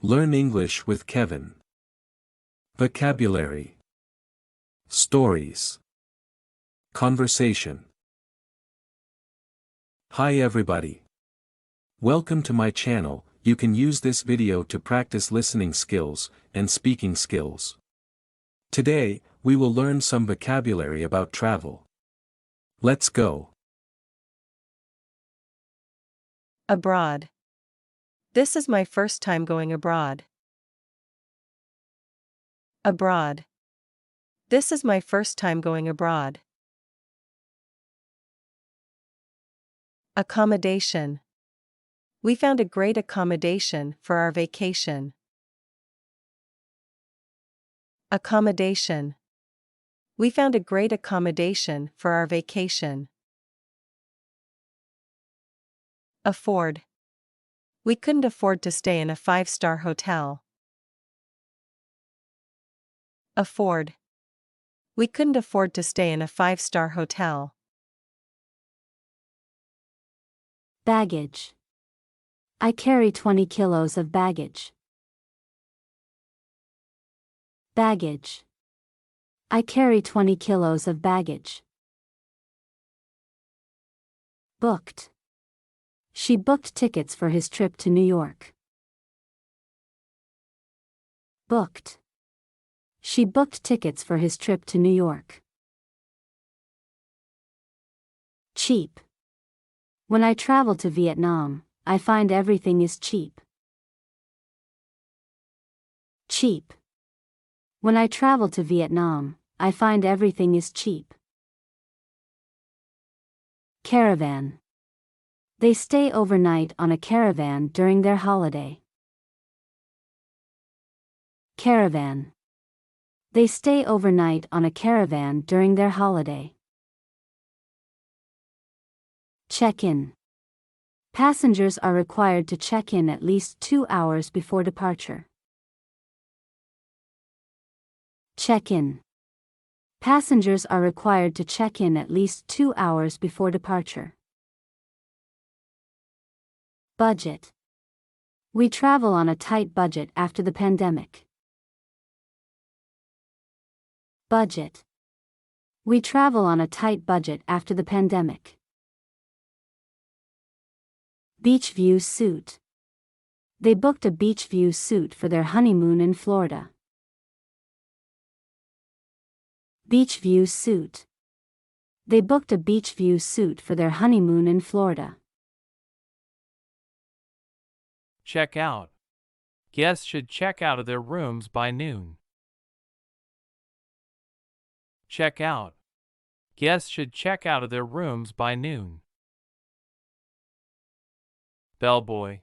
Learn English with Kevin. Vocabulary. Stories. Conversation. Hi everybody. Welcome to my channel. You can use this video to practice listening skills and speaking skills. Today, we will learn some vocabulary about travel. Let's go. Abroad. This is my first time going abroad. Abroad. This is my first time going abroad. Accommodation. We found a great accommodation for our vacation. Accommodation. We found a great accommodation for our vacation. Afford. We couldn't afford to stay in a 5-star hotel. Afford. We couldn't afford to stay in a 5-star hotel. Baggage. I carry 20 kilos of baggage. Baggage. I carry 20 kilos of baggage. Booked. She booked tickets for his trip to New York. Booked. She booked tickets for his trip to New York. Cheap. When I travel to Vietnam, I find everything is cheap. Cheap. When I travel to Vietnam, I find everything is cheap. Caravan. They stay overnight on a caravan during their holiday. Caravan. They stay overnight on a caravan during their holiday. Check-in. Passengers are required to check in at least 2 hours before departure. Check-in. Passengers are required to check in at least 2 hours before departure. Budget. We travel on a tight budget after the pandemic. Budget. We travel on a tight budget after the pandemic. Beach view suite. They booked a beach view suite for their honeymoon in Florida. Beach view suite. They booked a beach view suite for their honeymoon in Florida. Check out. Guests should check out of their rooms by noon. Check out. Guests should check out of their rooms by noon. Bellboy.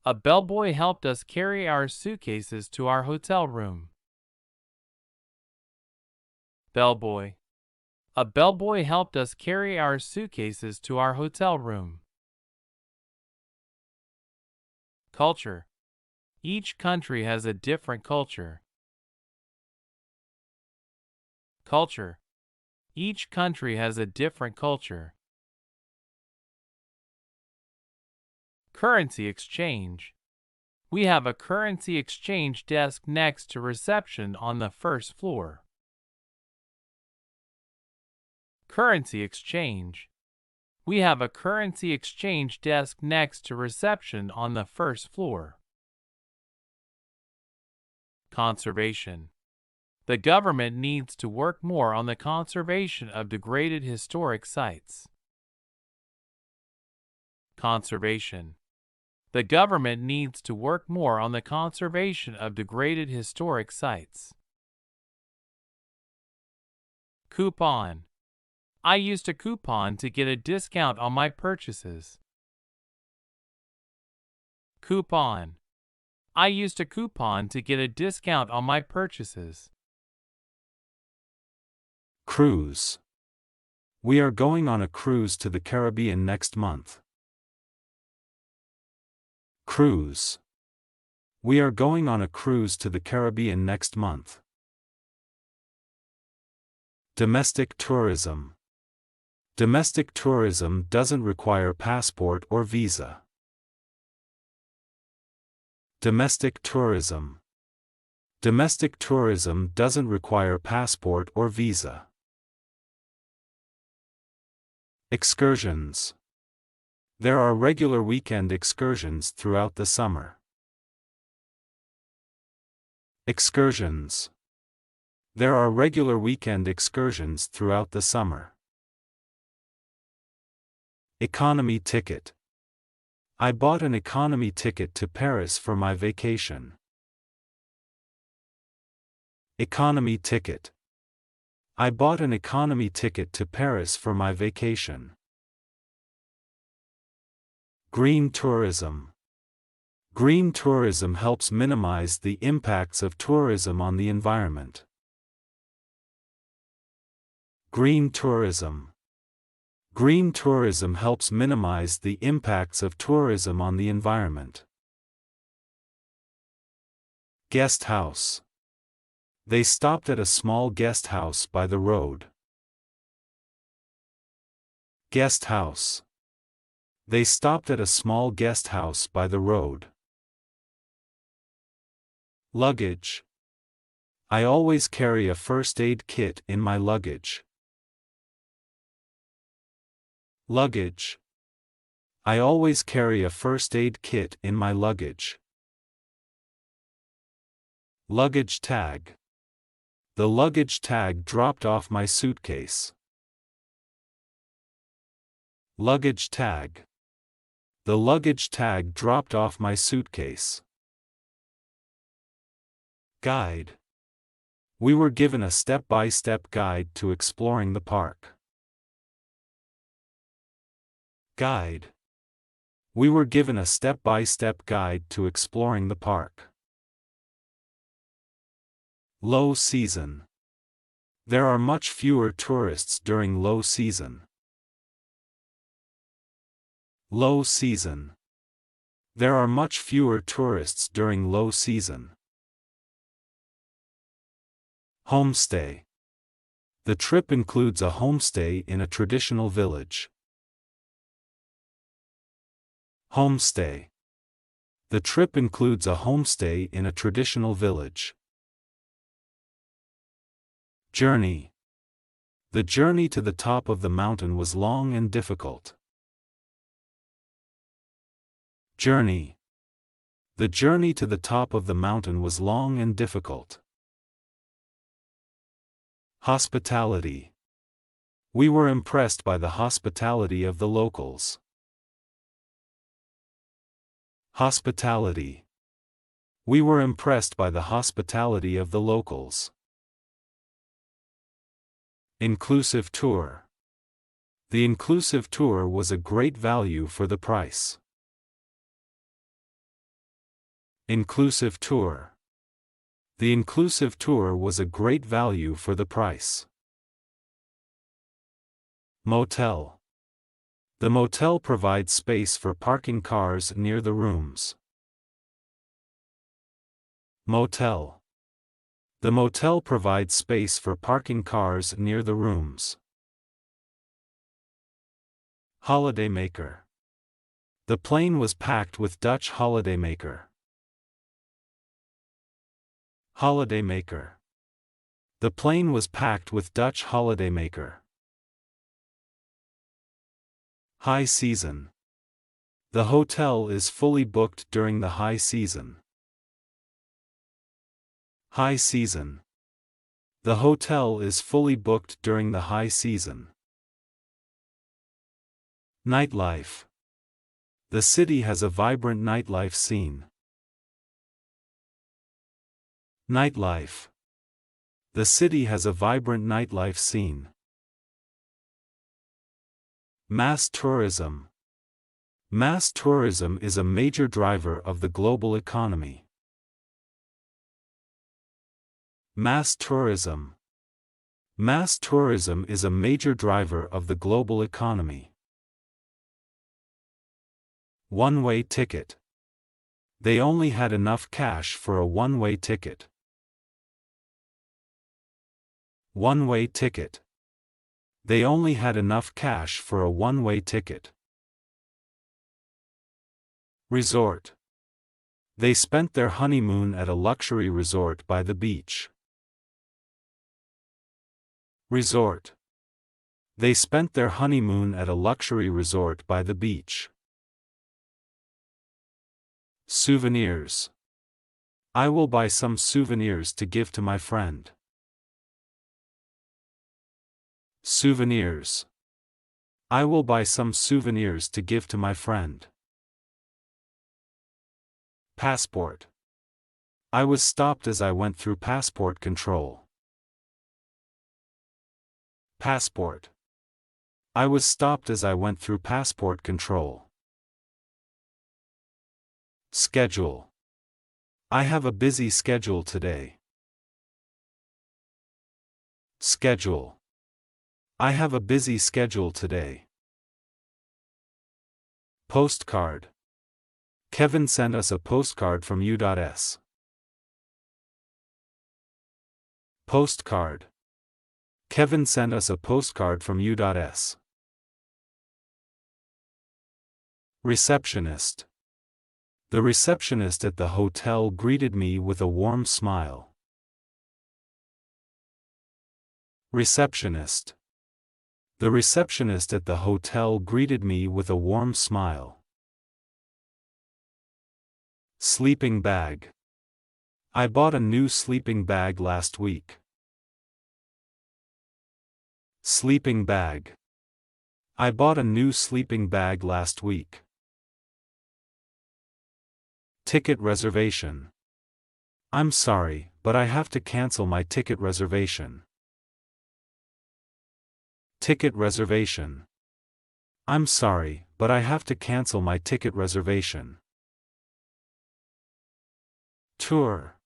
A bellboy helped us carry our suitcases to our hotel room. Bellboy. A bellboy helped us carry our suitcases to our hotel room. Culture. Each country has a different culture. Culture. Each country has a different culture. Currency exchange. We have a currency exchange desk next to reception on the first floor. Currency exchange. We have a currency exchange desk next to reception on the first floor. Conservation. The government needs to work more on the conservation of degraded historic sites. Conservation. The government needs to work more on the conservation of degraded historic sites. Coupon. I used a coupon to get a discount on my purchases. Coupon. I used a coupon to get a discount on my purchases. Cruise. We are going on a cruise to the Caribbean next month. Cruise. We are going on a cruise to the Caribbean next month. Domestic tourism. Domestic tourism doesn't require passport or visa. Domestic tourism. Domestic tourism doesn't require passport or visa. Excursions. There are regular weekend excursions throughout the summer. Excursions. There are regular weekend excursions throughout the summer. Economy ticket. I bought an economy ticket to Paris for my vacation. Economy ticket. I bought an economy ticket to Paris for my vacation. Green tourism. Green tourism helps minimize the impacts of tourism on the environment. Green tourism. Green tourism helps minimize the impacts of tourism on the environment. Guest house. They stopped at a small guest house by the road. Guest house. They stopped at a small guest house by the road. Luggage. I always carry a first aid kit in my luggage. Luggage. I always carry a first aid kit in my luggage. Luggage tag. The luggage tag dropped off my suitcase. Luggage tag. The luggage tag dropped off my suitcase. Guide. We were given a step-by-step guide to exploring the park. Guide. We were given a step-by-step guide to exploring the park. Low season. There are much fewer tourists during low season. Low season. There are much fewer tourists during low season. Homestay. The trip includes a homestay in a traditional village. Homestay. The trip includes a homestay in a traditional village. Journey. The journey to the top of the mountain was long and difficult. Journey. The journey to the top of the mountain was long and difficult. Hospitality. We were impressed by the hospitality of the locals. Hospitality. We were impressed by the hospitality of the locals. Inclusive tour. The inclusive tour was a great value for the price. Inclusive tour. The inclusive tour was a great value for the price. Motel. The motel provides space for parking cars near the rooms. Motel. The motel provides space for parking cars near the rooms. Holidaymaker. The plane was packed with Dutch holidaymaker. Holidaymaker. The plane was packed with Dutch holidaymaker. High season. The hotel is fully booked during the high season. High season. The hotel is fully booked during the high season. Nightlife. The city has a vibrant nightlife scene. Nightlife. The city has a vibrant nightlife scene. Mass tourism. Mass tourism is a major driver of the global economy. Mass tourism. Mass tourism is a major driver of the global economy. One-way ticket. They only had enough cash for a one-way ticket. One-way ticket. They only had enough cash for a one-way ticket. Resort. They spent their honeymoon at a luxury resort by the beach. Resort. They spent their honeymoon at a luxury resort by the beach. Souvenirs. I will buy some souvenirs to give to my friend. Souvenirs. I will buy some souvenirs to give to my friend. Passport. I was stopped as I went through passport control. Passport. I was stopped as I went through passport control. Schedule. I have a busy schedule today. Schedule. I have a busy schedule today. Postcard. Kevin sent us a postcard from U.S. Postcard. Kevin sent us a postcard from U.S. Receptionist. The receptionist at the hotel greeted me with a warm smile. Receptionist. The receptionist at the hotel greeted me with a warm smile. Sleeping bag. I bought a new sleeping bag last week. Sleeping bag. I bought a new sleeping bag last week. Ticket reservation. I'm sorry, but I have to cancel my ticket reservation. Ticket reservation. I'm sorry, but I have to cancel my ticket reservation. Tour.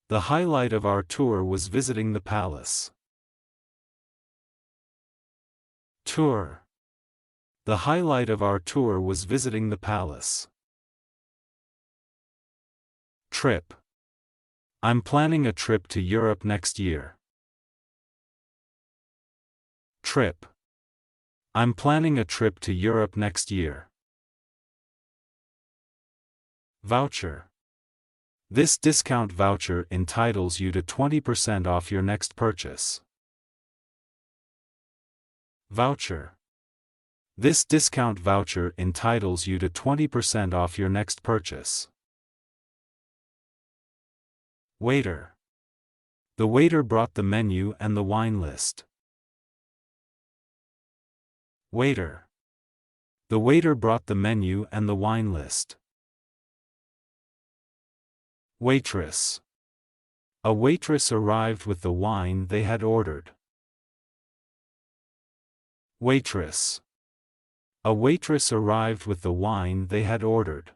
The highlight of our tour was visiting the palace. Tour. The highlight of our tour was visiting the palace. Trip. I'm planning a trip to Europe next year. Trip. I'm planning a trip to Europe next year. Voucher. This discount voucher entitles you to 20% off your next purchase. Voucher. This discount voucher entitles you to 20% off your next purchase. Waiter. The waiter brought the menu and the wine list. Waiter. The waiter brought the menu and the wine list. Waitress. A waitress arrived with the wine they had ordered. Waitress. A waitress arrived with the wine they had ordered.